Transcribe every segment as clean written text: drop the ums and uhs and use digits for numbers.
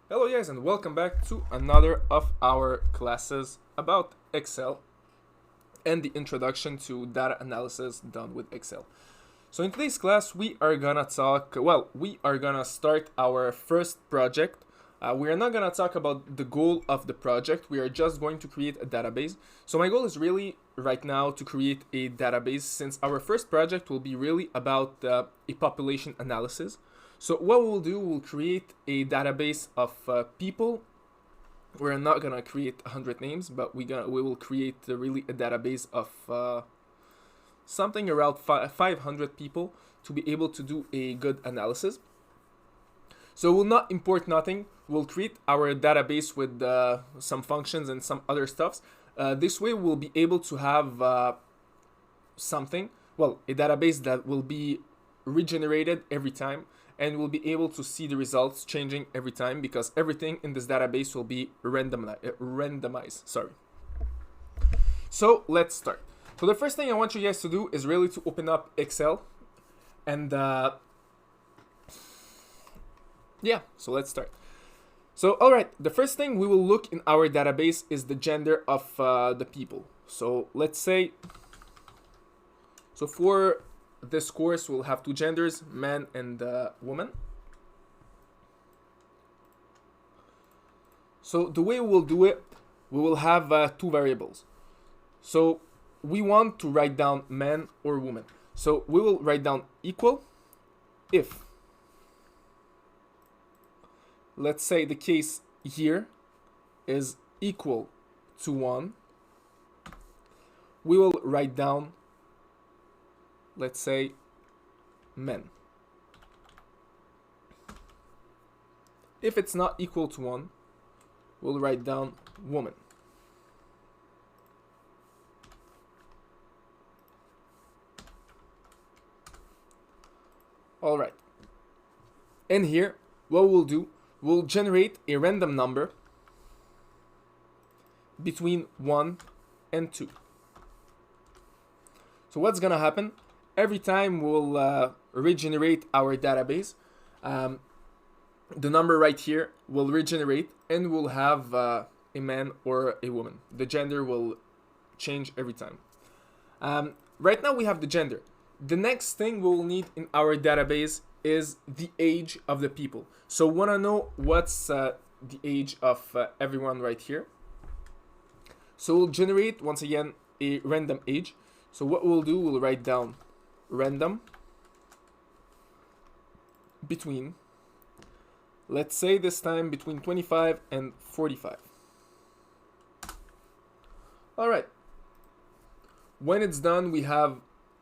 Hello guys and welcome back to another of our classes about Excel and the introduction to data analysis done with Excel. So in today's class we are gonna start our first project. We are not gonna talk about the goal of the project, we are just going to create a database. So my goal is really right now to create a database since our first project will be really about a population analysis. So what we'll do, we'll create a database of people. We're not gonna create 100 names, but we will create really a database of something around 500 people to be able to do a good analysis. So we'll not import nothing. We'll create our database with some functions and some other stuffs. This way we'll be able to have a database that will be regenerated every time, and we'll be able to see the results changing every time because everything in this database will be randomized. So let's start. So the first thing I want you guys to do is really to open up Excel, and so let's start. So alright, the first thing we will look in our database is the gender of the people. So let's say, so for this course we'll have two genders, man and woman. So the way we'll do it, we will have two variables. So we want to write down man or woman. So we will write down equal if, let's say the case here is equal to 1, we will write down, let's say, men. If it's not equal to 1, we'll write down woman. Alright. And here, what we'll do, we'll generate a random number between 1 and 2. So what's gonna happen? Every time we'll regenerate our database, the number right here will regenerate and we'll have a man or a woman. The gender will change every time. Right now we have the gender. The next thing we'll need in our database is the age of the people. So we want to know what's the age of everyone right here. So we'll generate once again a random age. So what we'll do, we'll write down random between, let's say this time between 25 and 45. Alright. When it's done, we have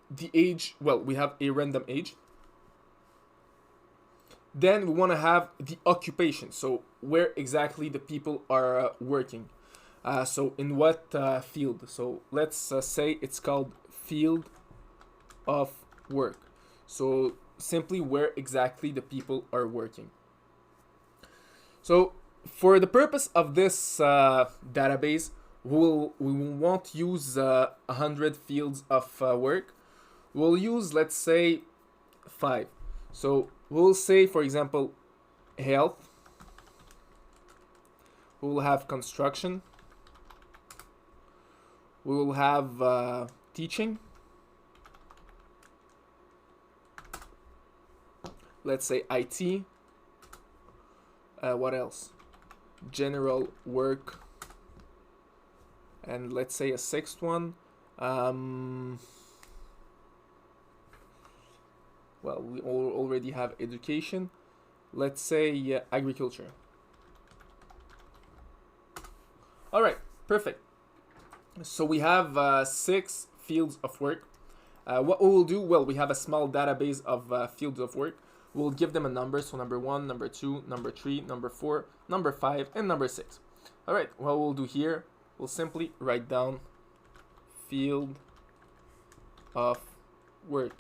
the age, we have a random age. Then we want to have the occupation, so where exactly the people are working. So in what field? So let's say it's called field of work. So simply where exactly the people are working. So for the purpose of this database, we won't use 100 fields of work. We'll use, let's say, 5. So we'll say, for example, health. We will have construction. We will have teaching. Let's say IT. What else? General work. And let's say a sixth one. We already have education. Let's say agriculture. Alright, perfect. So we have 6 fields of work. What we will do, we have a small database of fields of work. We'll give them a number, so number 1, number 2, number 3, number 4, number 5, and number 6. Alright, what we'll do here, we'll simply write down field of work.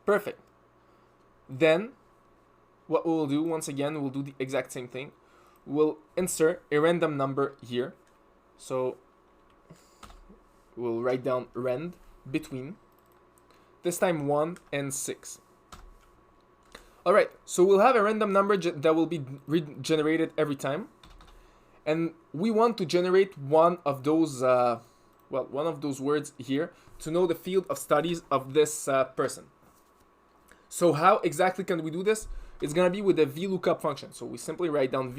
Perfect. Then, what we'll do, once again, we'll do the exact same thing. We'll insert a random number here. So, we'll write down rand between, this time 1 and 6. All right, so we'll have a random number that will be generated every time. And we want to generate one of those, one of those words here to know the field of studies of this person. So how exactly can we do this? It's gonna be with the vlookup function. So we simply write down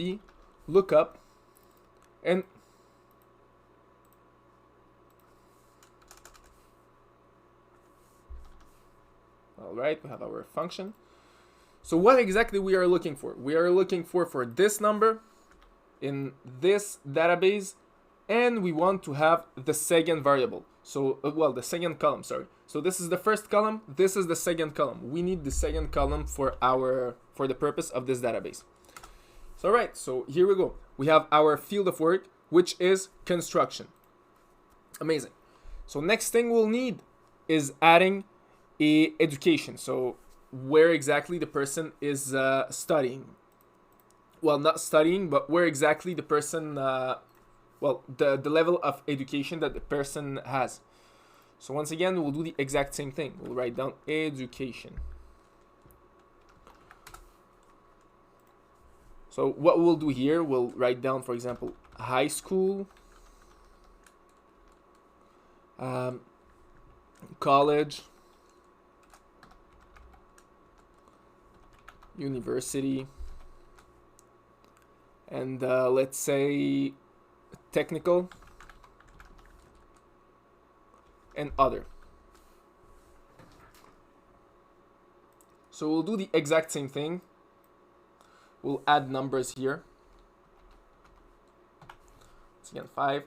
vlookup, and all right, we have our function. So what exactly we are looking for? We are looking for this number in this database, and we want to have the second variable. So, the second column, sorry. So this is the first column, this is the second column. We need the second column for the purpose of this database. So, all right, so here we go. We have our field of work, which is construction. Amazing. So next thing we'll need is adding a education. So where exactly the person is studying. Well, not studying, but where exactly the person, the level of education that the person has. So once again, we'll do the exact same thing. We'll write down education. So what we'll do here, we'll write down, for example, high school, college, university, and let's say technical, and other. So we'll do the exact same thing. We'll add numbers here. Once again, 5.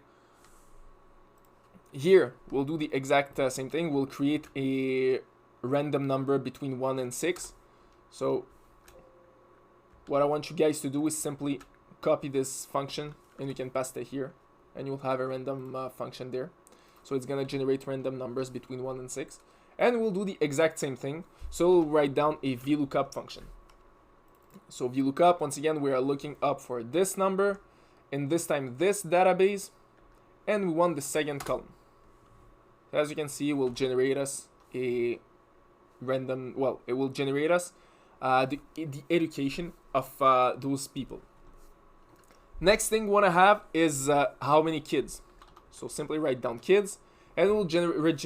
Here, we'll do the exact same thing. We'll create a random number between 1 and 6. So what I want you guys to do is simply copy this function, and you can paste it here, and you'll have a random function there. So it's gonna generate random numbers between 1 and 6. And we'll do the exact same thing. So we'll write down a vlookup function. So vlookup, once again, we are looking up for this number, and this time this database, and we want the second column. So as you can see, it will generate us a random, it will generate us the education of those people. Next thing we want to have is how many kids. So simply write down kids, and we'll generate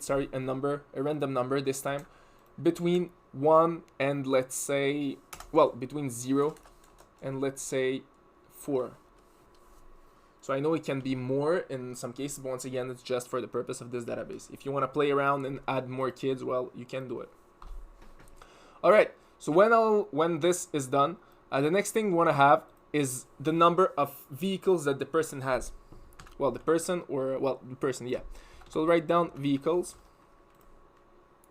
a random number this time between 1 and let's say, between 0 and let's say 4. So I know it can be more in some cases, but once again, it's just for the purpose of this database. If you want to play around and add more kids, you can do it. All right, so when this is done, the next thing we want to have is the number of vehicles that the person has. The person, yeah. So I'll write down vehicles.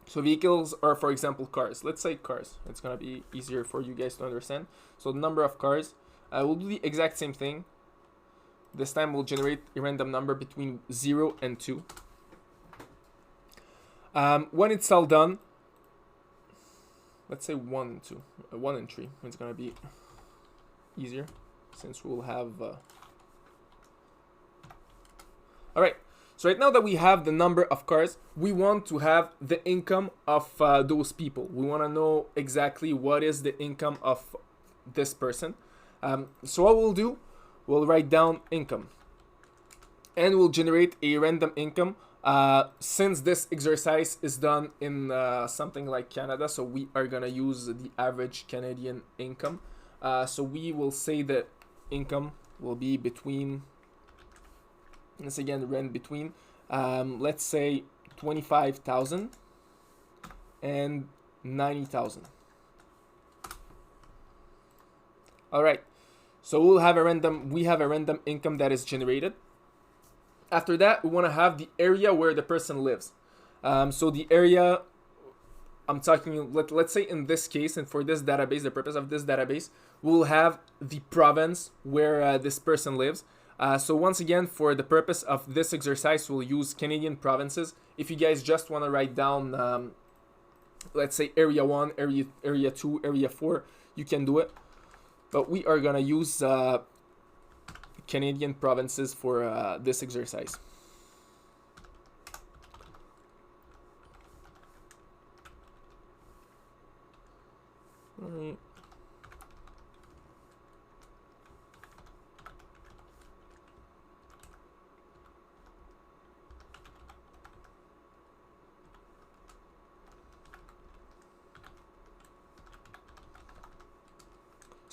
So vehicles are, for example, cars. Let's say cars. It's going to be easier for you guys to understand. So the number of cars. We'll do the exact same thing. This time we'll generate a random number between 0 and 2. When it's all done, let's say 1 and 2. 1 and 3. It's going to be easier since we'll have... All right. So right now that we have the number of cars, we want to have the income of those people. We want to know exactly what is the income of this person. So what we'll do, we'll write down income. And we'll generate a random income. Since this exercise is done in something like Canada, so we are going to use the average Canadian income. So we will say that income will be between... Once again, rent between, let's say 25,000 and 90,000. All right. So we have a random income that is generated. After that, we want to have the area where the person lives. So the area I'm talking, let's say in this case, and for this database, the purpose of this database, we'll have the province where this person lives. So once again, for the purpose of this exercise, we'll use Canadian provinces. If you guys just want to write down, let's say area 1, area 2, area 4, you can do it. But we are going to use Canadian provinces for this exercise.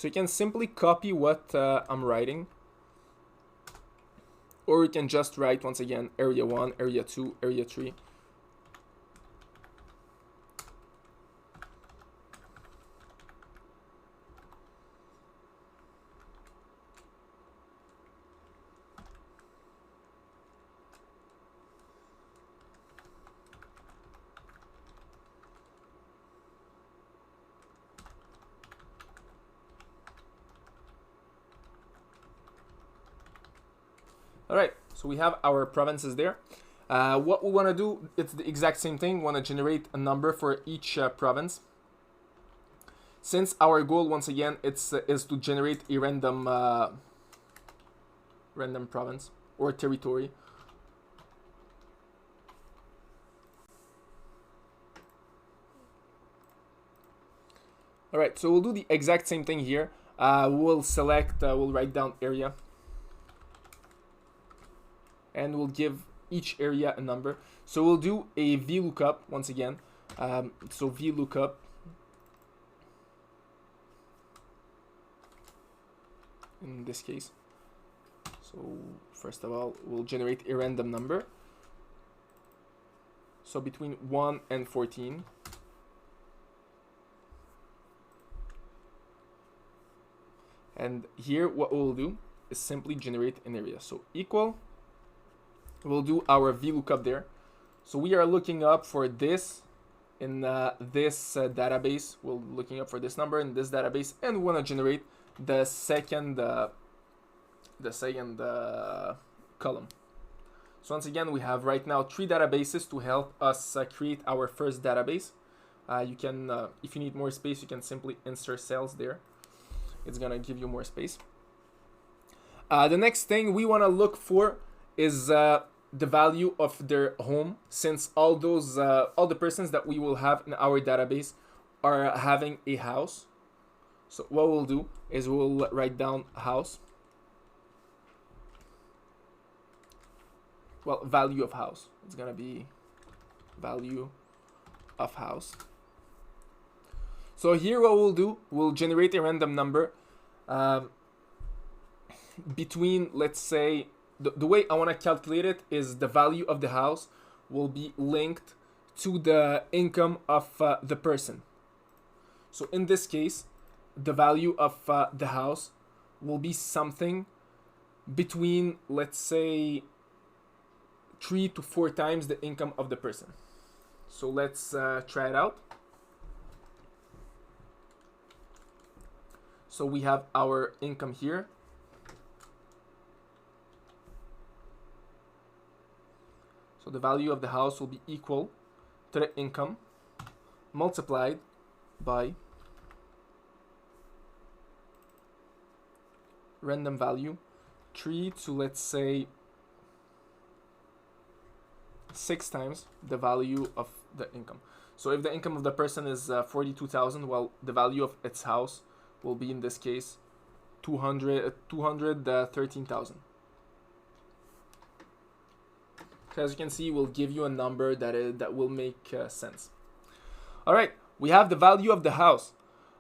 So you can simply copy what I'm writing, or you can just write once again area 1, area 2, area 3. All right, so we have our provinces there. What we want to do, it's the exact same thing. We want to generate a number for each province. Since our goal, once again, is to generate a random province or territory. All right, so we'll do the exact same thing here. We'll select, we'll write down area, and we'll give each area a number. So we'll do a vlookup once again. So vlookup in this case. So first of all, we'll generate a random number. So between 1 and 14. And here what we'll do is simply generate an area. So equal, we'll do our vlookup there. So we are looking up for this in this database. We're looking up for this number in this database, and we want to generate the second column. So once again, we have right now 3 databases to help us create our first database. You can, if you need more space, you can simply insert cells there. It's gonna give you more space. The next thing we want to look for is the value of their home, since all the persons that we will have in our database are having a house. So what we'll do is we'll write down house. Well, value of house. It's gonna be value of house. So here what we'll do, we'll generate a random number between, let's say, the way I want to calculate it is the value of the house will be linked to the income of the person. So in this case, the value of the house will be something between, let's say, 3 to 4 times the income of the person. So let's try it out. So we have our income here. So the value of the house will be equal to the income multiplied by random value 3 to, let's say, 6 times the value of the income. So if the income of the person is 42,000, well, the value of its house will be, in this case, 213,000. So as you can see, we'll give you a number that will make sense. All right, we have the value of the house.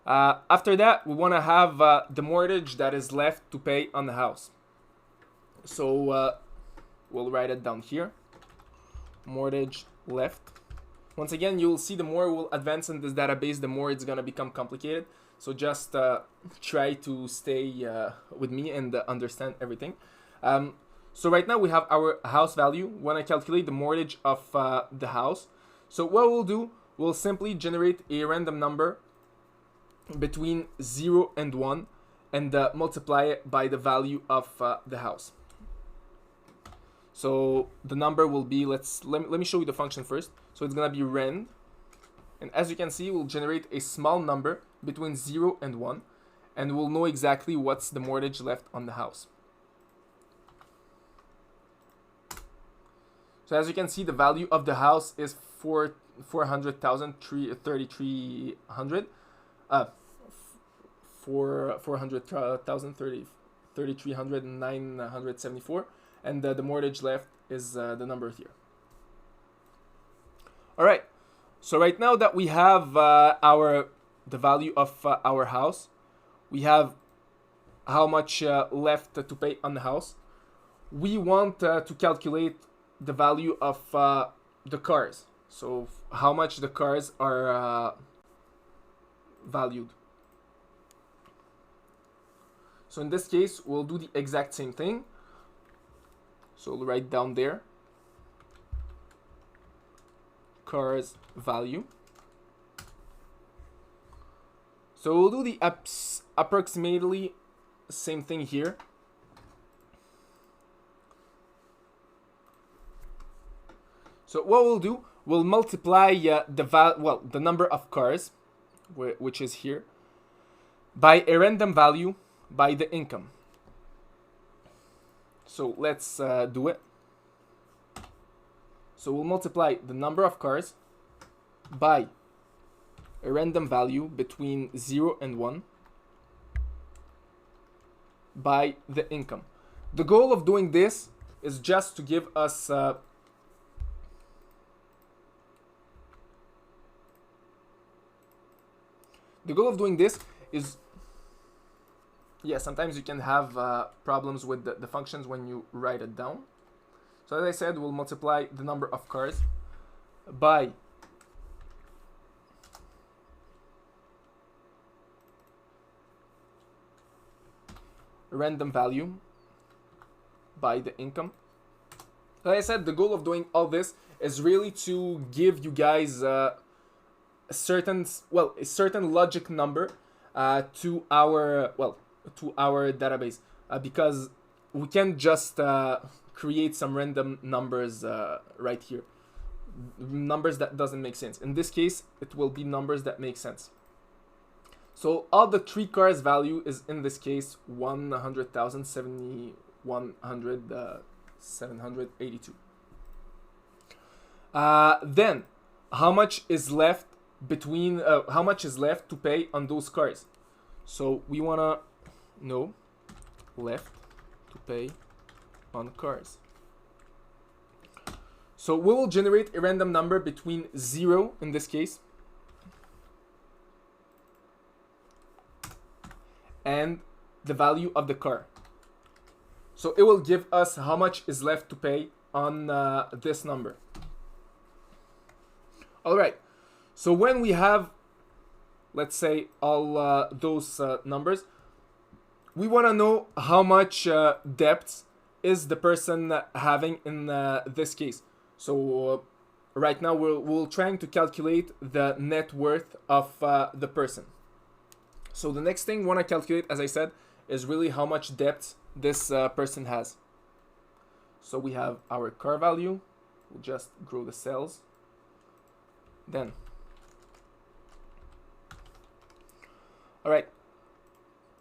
After that, we want to have the mortgage that is left to pay on the house. So we'll write it down here. Mortgage left. Once again, you'll see the more we'll advance in this database, the more it's going to become complicated. So just try to stay with me and understand everything. So right now we have our house value. When I calculate the mortgage of the house, so what we'll do, we'll simply generate a random number between 0 and 1 and multiply it by the value of the house. So the number will be, let me show you the function first. So it's gonna be rend, and as you can see, we'll generate a small number between 0 and 1, and we'll know exactly what's the mortgage left on the house. So as you can see, the value of the house is 400,000, 3,300, 400,000, 3,300, 974, and the mortgage left is the number here. All right. So right now that we have the value of our house, we have how much left to pay on the house. We want to calculate the value of the cars. So how much the cars are valued. So in this case, we'll do the exact same thing. So we'll write down there, cars value. So we'll do the approximately same thing here. So what we'll do, we'll multiply the number of cars, which is here, by a random value by the income. So let's do it. So we'll multiply the number of cars by a random value between 0 and 1 by the income. The goal of doing this is just to give us the goal of doing this is, yeah, sometimes you can have problems with the functions when you write it down. So as I said, we'll multiply the number of cars by a random value by the income. Like I said, the goal of doing all this is really to give you guys a certain logic number to our database, because we can't just create some random numbers right here, numbers that doesn't make sense. In this case, it will be numbers that make sense. So all the 3 cars value is in this case 100,782. Then how much is left to pay on those cars? So we wanna know left to pay on cars. So we will generate a random number between 0 in this case and the value of the car. So it will give us how much is left to pay on this number. All right. So when we have, let's say, all those numbers, we want to know how much debt is the person having in this case. So right now we're trying to calculate the net worth of the person. So the next thing we want to calculate, as I said, is really how much debt this person has. So we have our car value. We'll just grow the cells. Then, all right.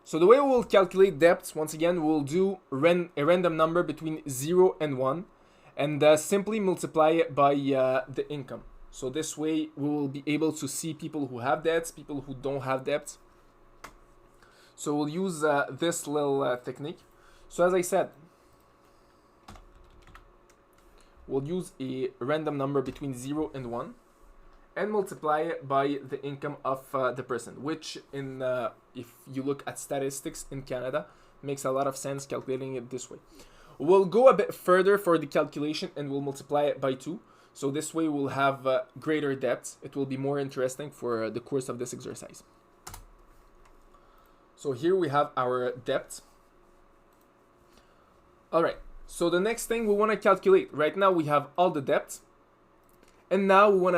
So the way we'll calculate debts, once again, we'll do a random number between 0 and 1, and simply multiply it by the income. So this way we will be able to see people who have debts, people who don't have debts. So we'll use this little technique. So as I said, we'll use a random number between 0 and 1 and multiply it by the income of the person, which if you look at statistics in Canada, makes a lot of sense calculating it this way. We'll go a bit further for the calculation and we'll multiply it by 2. So this way we'll have greater depth. It will be more interesting for the course of this exercise. So here we have our depth. All right, so the next thing we want to calculate, right now we have all the depth, and now we want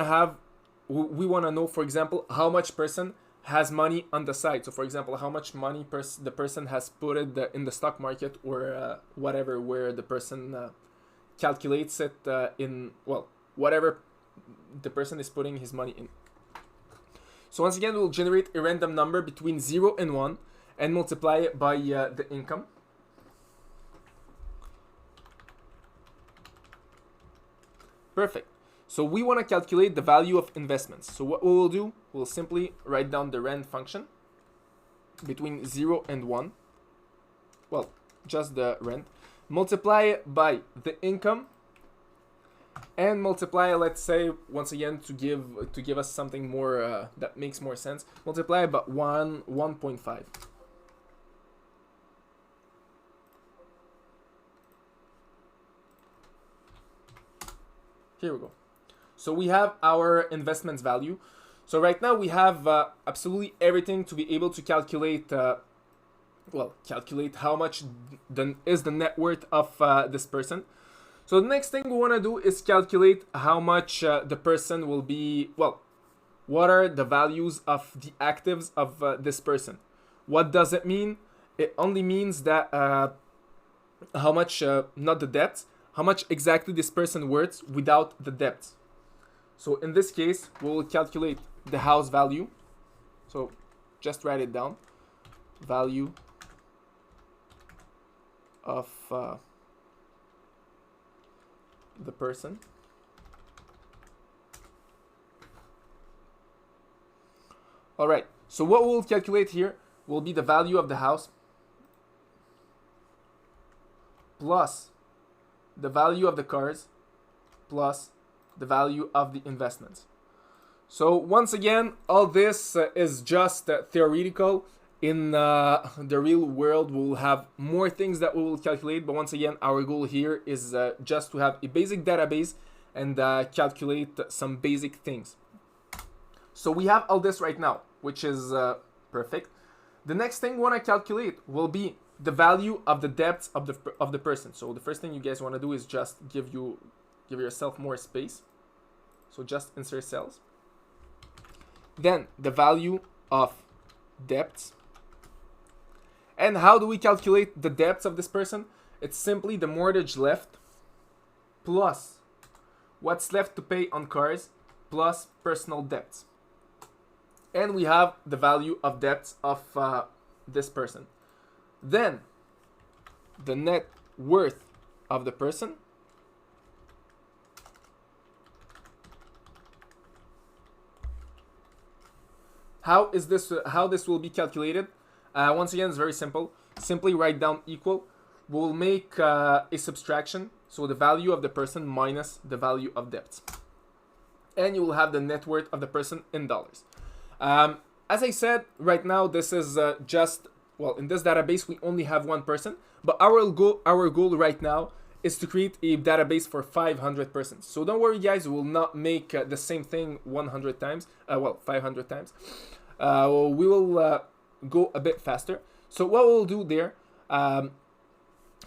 to know, for example, how much person has money on the side. So for example, how much money the person has put it in the stock market or whatever, where the person calculates it in, well, whatever the person is putting his money in. So once again, we'll generate a random number between 0 and 1 and multiply it by the income. Perfect. So we want to calculate the value of investments. So what we will do, we'll simply write down the rand function between 0 and 1. Well, just the rent. Multiply it by the income. And multiply, let's say, once again, to give us something more that makes more sense. Multiply by 1.5. Here we go. So we have our investments value. So right now we have absolutely everything to be able to calculate, calculate how much is the net worth of this person. So the next thing we want to do is calculate how much the person will be, what are the values of the actives of this person. What does it mean? It only means that how much, not the debts, how much exactly this person worth without the debts. So in this case, we will calculate the house value. So just write it down. Value of the person. All right. So what we'll calculate here will be the value of the house plus the value of the cars plus the value of the investments. So once again, all this is just theoretical. In the real world, we'll have more things that we will calculate. But once again, our goal here is just to have a basic database and calculate some basic things. So we have all this right now, which is perfect. The next thing we want to calculate will be the value of the debts of the person. So the first thing you guys want to do is just give yourself more space. So just insert cells. Then the value of debts. And how do we calculate the debts of this person? It's simply the mortgage left plus what's left to pay on cars plus personal debts. And we have the value of debts of this person. Then the net worth of the person how this will be calculated? Once again, it's very simple. Simply write down equal. We'll make a subtraction. So the value of the person minus the value of debts. And you will have the net worth of the person in dollars. As I said, right now, this is in this database, we only have one person. But our goal right now is to create a database for 500 persons. So don't worry, guys. We will not make the same thing 100 times. 500 times. We will go a bit faster. So what we'll do there,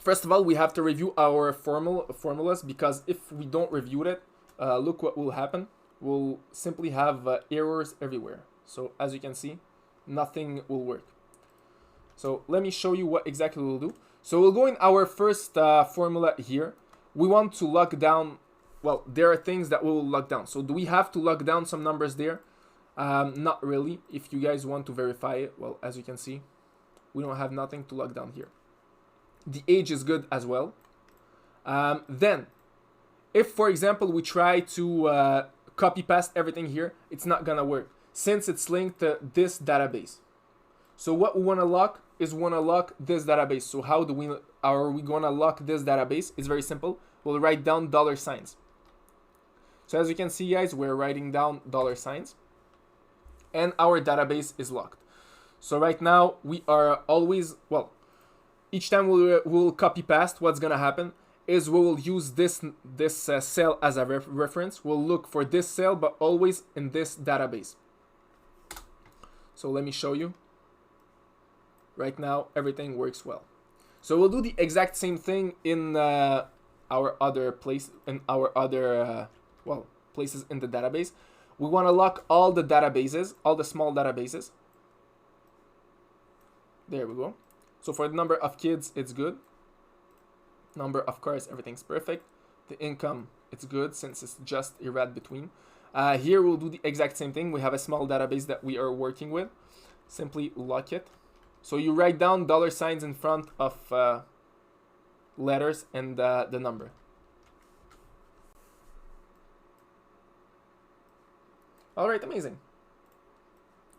first of all, we have to review our formulas, because if we don't review it, look what will happen. We'll simply have errors everywhere. So as you can see, nothing will work. So let me show you what exactly we'll do. So we'll go in our first formula here. We want to lock down, there are things that we will lock down. So do we have to lock down some numbers there? Not really. If you guys want to verify it, as you can see, we don't have nothing to lock down here. The age is good as well. Then, if for example we try to copy paste everything here, it's not gonna work since it's linked to this database. So what we want to lock is this database. So how are we gonna lock this database? It's very simple. We'll write down $signs. So as you can see, guys, we're writing down $signs. And our database is locked. So right now we are always, each time we'll copy paste, what's gonna happen is we will use this cell as a reference. We'll look for this cell, but always in this database. So let me show you. Right now everything works well. So we'll do the exact same thing in our other places in the database. We want to lock all the databases, all the small databases. There we go. So for the number of kids, it's good. Number of cars, everything's perfect. The income, it's good since it's just a red between. Here we'll do the exact same thing. We have a small database that we are working with. Simply lock it. So you write down $signs in front of letters and the number. All right, amazing.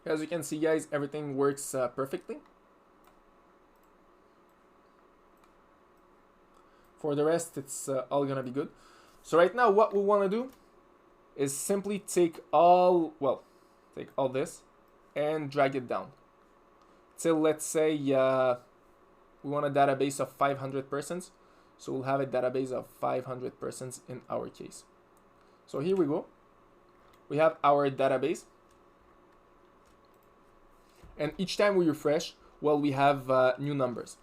As you can see, guys, everything works perfectly. For the rest, it's all gonna be good. So right now, what we want to do is simply take all this and drag it down till, let's say, we want a database of 500 persons. So we'll have a database of 500 persons in our case. So here we go. We have our database. And each time we refresh, well, we have new numbers.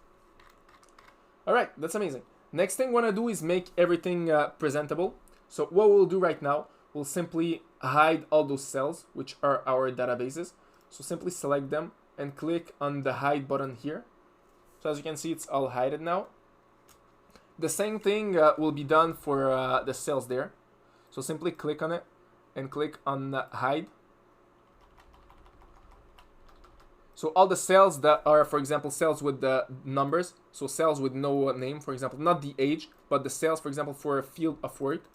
All right, that's amazing. Next thing we want to do is make everything presentable. So what we'll do right now, we'll simply hide all those cells, which are our databases. So simply select them and click on the hide button here. So as you can see, it's all hidden now. The same thing will be done for the cells there. So simply click on it and click on hide. So all the cells that are, for example, cells with the numbers, so cells with no name, for example, not the age, but the cells, for example, for a field of work,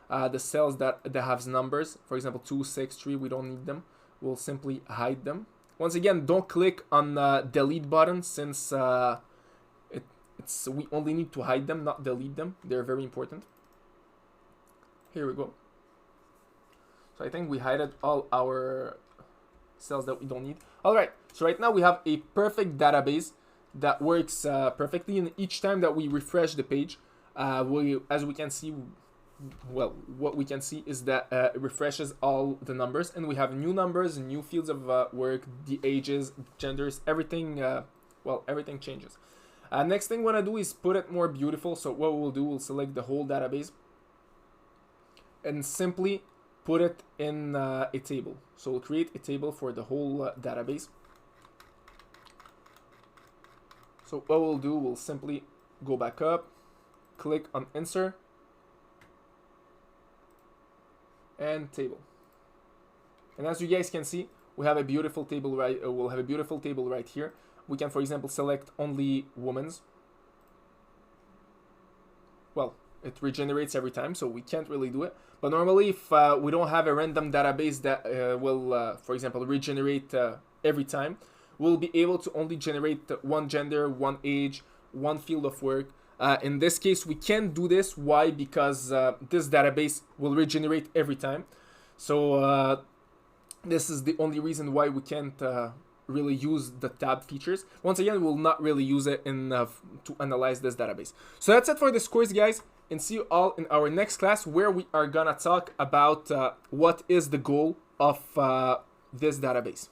the cells that have numbers, for example, 2, 6, 3, we don't need them. We'll simply hide them. Once again, don't click on the delete button since we only need to hide them, not delete them. They're very important. Here we go. So I think we hided all our cells that we don't need. All right, so right now we have a perfect database that works perfectly, and each time that we refresh the page, as we can see, well, what we can see is that it refreshes all the numbers, and we have new numbers, new fields of work, the ages, genders, everything, well, everything changes. Next thing we want to do is put it more beautiful. So what we'll do, we'll select the whole database and simply put it in a table. So we'll create a table for the whole database. So what we'll do, we'll simply go back up, click on insert, and table. And as you guys can see, we have a beautiful table we'll have a beautiful table right here. We can, for example, select only women's. Well, it regenerates every time, so we can't really do it. But normally, if we don't have a random database that will, for example, regenerate every time, we'll be able to only generate one gender, one age, one field of work. In this case, we can't do this. Why? Because this database will regenerate every time. So this is the only reason why we can't really use the tab features. Once again, we'll not really use it to analyze this database. So that's it for this course, guys, and see you all in our next class, where we are gonna talk about what is the goal of this database.